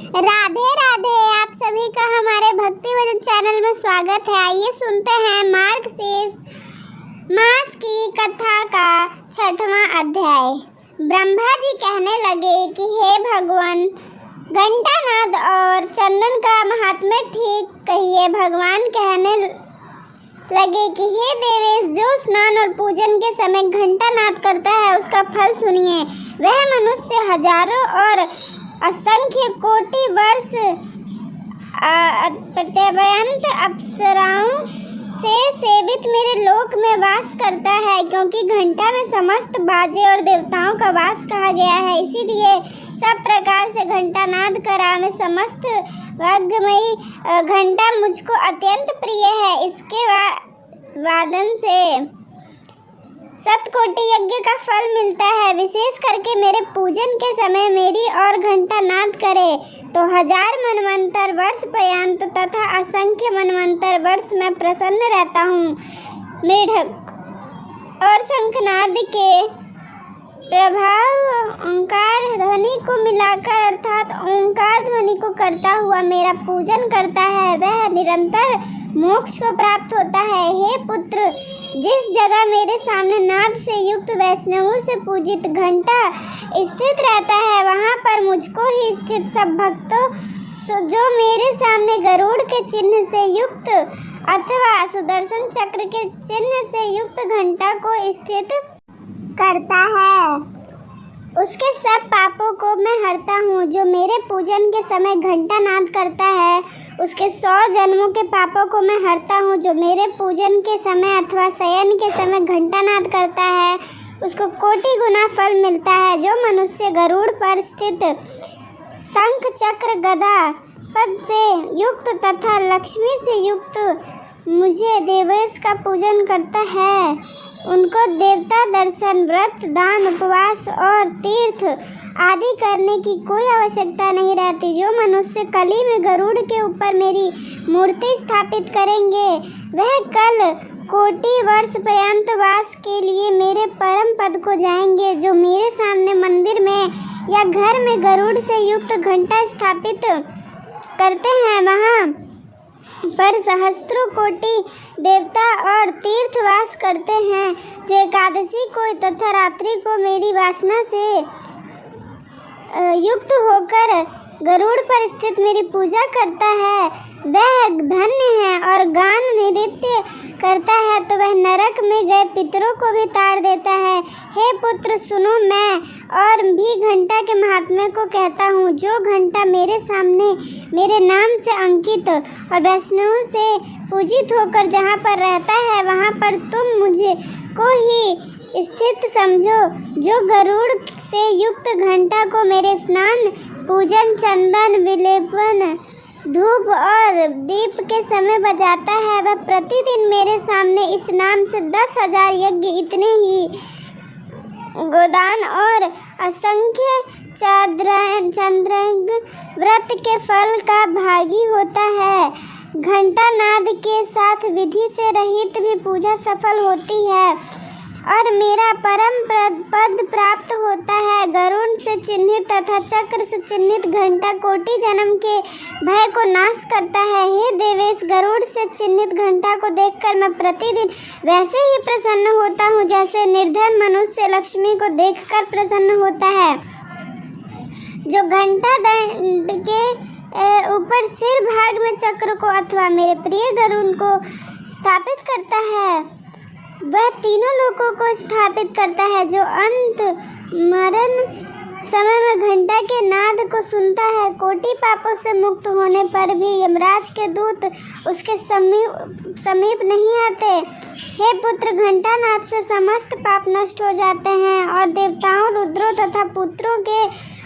राधे राधे। आप सभी का हमारे भक्ति वचन चैनल में स्वागत है। आइए सुनते हैं मार्गशीर्ष मास की कथा का 6वां अध्याय। ब्रह्मा जी कहने लगे कि हे भगवान, घंटानाद और चंदन का महात्म्य ठीक कहिए। भगवान कहने लगे कि हे देवेश, जो स्नान और पूजन के समय घंटानाद करता है उसका फल सुनिए। वह मनुष्य हजारों और असंख्य कोटि वर्ष पर्यंत अप्सराओं से सेवित मेरे लोक में वास करता है, क्योंकि घंटा में समस्त बाजे और देवताओं का वास कहा गया है। इसीलिए सब प्रकार से घंटानाद करा में समस्त वाद्यमयी घंटा मुझको अत्यंत प्रिय है। इसके वादन से सतकोटि यज्ञ का फल मिलता है। विशेष करके मेरे पूजन के समय मेरी और घंटा नाद करे तो 1000 मनवंतर वर्ष पर्यंत तथा असंख्य मनवंतर वर्ष में प्रसन्न रहता हूँ। मृदंग और शंखनाद के प्रभाव ओंकार ध्वनि को मिलाकर अर्थात ओंकार ध्वनि को करता हुआ मेरा पूजन करता है, वह निरंतर मोक्ष को प्राप्त होता है। हे पुत्र, जिस जगह मेरे सामने नाद से युक्त वैष्णवों से पूजित घंटा स्थित रहता है, वहाँ पर मुझको ही स्थित सब भक्तों जो मेरे सामने गरुड़ के चिन्ह से युक्त अथवा सुदर्शन चक्र के चिन्ह से युक्त घंटा को स्थित करता है, उसके सब पापों को मैं हरता हूँ। जो मेरे पूजन के समय घंटा नाद करता है उसके 100 जन्मों के पापों को मैं हरता हूँ। जो मेरे पूजन के समय अथवा शयन के समय घंटा नाद करता है उसको कोटि गुना फल मिलता है। जो मनुष्य गरुड़ पर स्थित शंख चक्र गदा पद से युक्त तथा लक्ष्मी से युक्त मुझे देवेश का पूजन करता है, उनको देवता दर्शन, व्रत, दान, उपवास और तीर्थ आदि करने की कोई आवश्यकता नहीं रहती। जो मनुष्य कली में गरुड़ के ऊपर मेरी मूर्ति स्थापित करेंगे वह कल कोटि वर्ष पर्यंत वास के लिए मेरे परम पद को जाएंगे। जो मेरे सामने मंदिर में या घर में गरुड़ से युक्त घंटा स्थापित करते हैं, वहाँ पर सहस्त्रों कोटि देवता और तीर्थवास करते हैं। जो एकादशी को तथा रात्रि को मेरी वासना से युक्त होकर गरुड़ पर स्थित मेरी पूजा करता है, वह धन्य है। और गान नृत्य करता है तो वह नरक में गए पितरों को भी ताड़ देता है। हे पुत्र सुनो, मैं और भी घंटा के महात्म्य को कहता हूँ। जो घंटा मेरे सामने मेरे नाम से अंकित और वैष्णवों से पूजित होकर जहाँ पर रहता है, वहाँ पर तुम मुझे को ही स्थित समझो। जो गरुड़ से युक्त घंटा को मेरे स्नान, पूजन, चंदन, विलेपन, धूप और दीप के समय बजाता है, वह प्रतिदिन मेरे सामने इस नाम से 10,000 यज्ञ, इतने ही गोदान और असंख्य चंद्रग्न व्रत के फल का भागी होता है। घंटा नाद के साथ विधि से रहित भी पूजा सफल होती है और मेरा परम पद प्राप्त होता है। गरुड़ से चिन्हित तथा चक्र से चिन्हित घंटा कोटि जन्म के भय को नाश करता है। हे देवेश, गरुड़ से चिन्हित घंटा को देखकर मैं प्रतिदिन वैसे ही प्रसन्न होता हूँ जैसे निर्धन मनुष्य लक्ष्मी को देखकर प्रसन्न होता है। जो घंटा दंड के ऊपर सिर भाग में चक्र को अथवा मेरे प्रिय गरुड़ को स्थापित करता है, वह तीनों लोकों को स्थापित करता है। जो अंत मरण समय में घंटा के नाद को सुनता है, कोटि पापों से मुक्त होने पर भी यमराज के दूत उसके समीप नहीं आते। हे पुत्र, घंटा नाद से समस्त पाप नष्ट हो जाते हैं और देवताओं, रुद्रों तथा पुत्रों के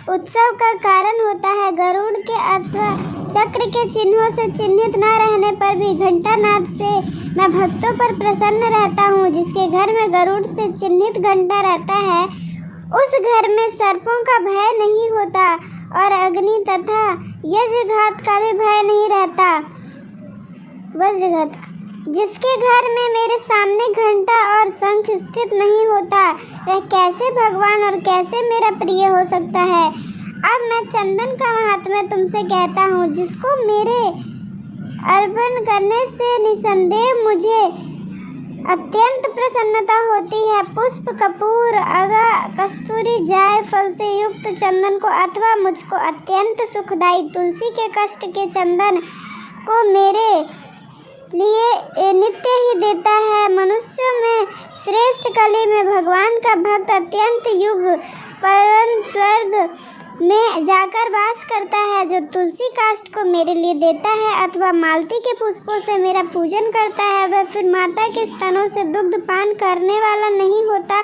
उत्सव का कारण होता है। गरुड़ के अथवा चक्र के चिन्हों से चिन्हित न रहने पर भी घंटा नाद से मैं भक्तों पर प्रसन्न रहता हूँ। जिसके घर में गरुड़ से चिन्हित घंटा रहता है उस घर में सर्पों का भय नहीं होता और अग्नि तथा यज्ञघात का भी भय नहीं रहता। वज्रघात। जिसके घर में मेरे सामने घंटा और शंख स्थित नहीं होता, वह कैसे भगवान और कैसे मेरा प्रिय हो सकता है। अब मैं चंदन का महात्म्य तुमसे कहता हूँ, जिसको मेरे अर्पण करने से निसंदेह मुझे अत्यंत प्रसन्नता होती है। पुष्प, कपूर, आगा, कस्तूरी, जायफल से युक्त चंदन को अथवा मुझको अत्यंत सुखदायी तुलसी के कष्ट के चंदन को मेरे लिए नित्य ही देता है। मनुष्य में श्रेष्ठ कली में भगवान का भक्त अत्यंत युग परम स्वर्ग में जाकर वास करता है। जो तुलसी काष्ठ को मेरे लिए देता है अथवा मालती के पुष्पों से मेरा पूजन करता है, वह फिर माता के स्तनों से दुग्ध पान करने वाला नहीं होता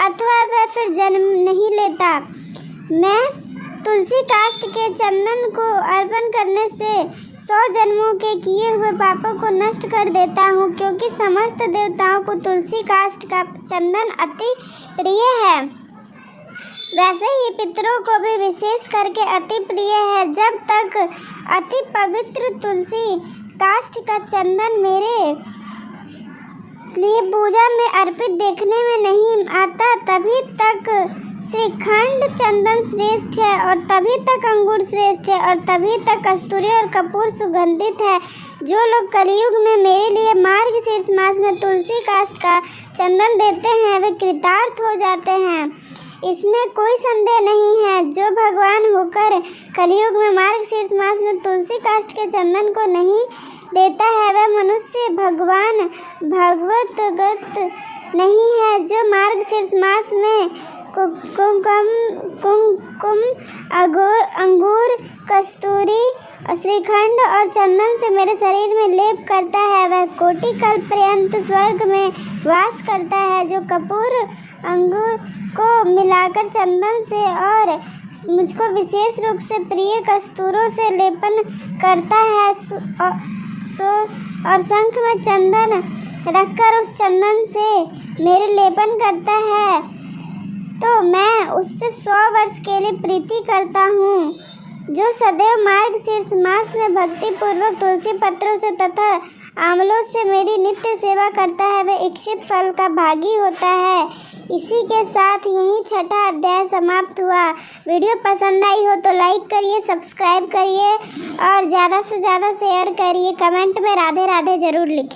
अथवा वह फिर जन्म नहीं लेता। मैं तुलसी काष्ठ के चंदन को अर्पण करने से 100 जन्मों के किए हुए पापों को नष्ट कर देता हूँ, क्योंकि समस्त देवताओं को तुलसी काष्ठ का चंदन अति प्रिय है। वैसे ही पितरों को भी विशेष करके अति प्रिय है। जब तक अति पवित्र तुलसी काष्ठ का चंदन मेरे लिए पूजा में अर्पित देखने में नहीं आता, तभी तक श्रीखंड चंदन श्रेष्ठ है और तभी तक अंगूर श्रेष्ठ है और तभी तक कस्तूरी और कपूर सुगंधित है। जो लोग कलयुग में मेरे लिए मार्गशीर्ष मास में तुलसी काष्ठ का चंदन देते हैं, वे कृतार्थ हो जाते हैं, इसमें कोई संदेह नहीं है। जो भगवान होकर कलयुग में मार्गशीर्ष मास में तुलसी काष्ठ के चंदन को नहीं देता है, वह मनुष्य भगवान भगवतगत नहीं है। जो मार्गशीर्ष मास में कुमकुम, अंगूर, कस्तूरी, श्रीखंड और चंदन से मेरे शरीर में लेप करता है, वह कोटि कल्प पर्यंत स्वर्ग में वास करता है। जो कपूर, अंगूर को मिलाकर चंदन से और मुझको विशेष रूप से प्रिय कस्तूरों से लेपन करता है और शंख में चंदन रखकर उस चंदन से मेरे लेपन करता है, तो मैं उससे 100 वर्ष के लिए प्रीति करता हूँ। जो सदैव मार्गशीर्ष मास में भक्ति पूर्वक तुलसी पत्रों से तथा आंवलों से मेरी नित्य सेवा करता है, वह इच्छित फल का भागी होता है। इसी के साथ यही 6वां अध्याय समाप्त हुआ। वीडियो पसंद आई हो तो लाइक करिए, सब्सक्राइब करिए और ज़्यादा से ज़्यादा शेयर करिए। कमेंट में राधे राधे ज़रूर लिखिए।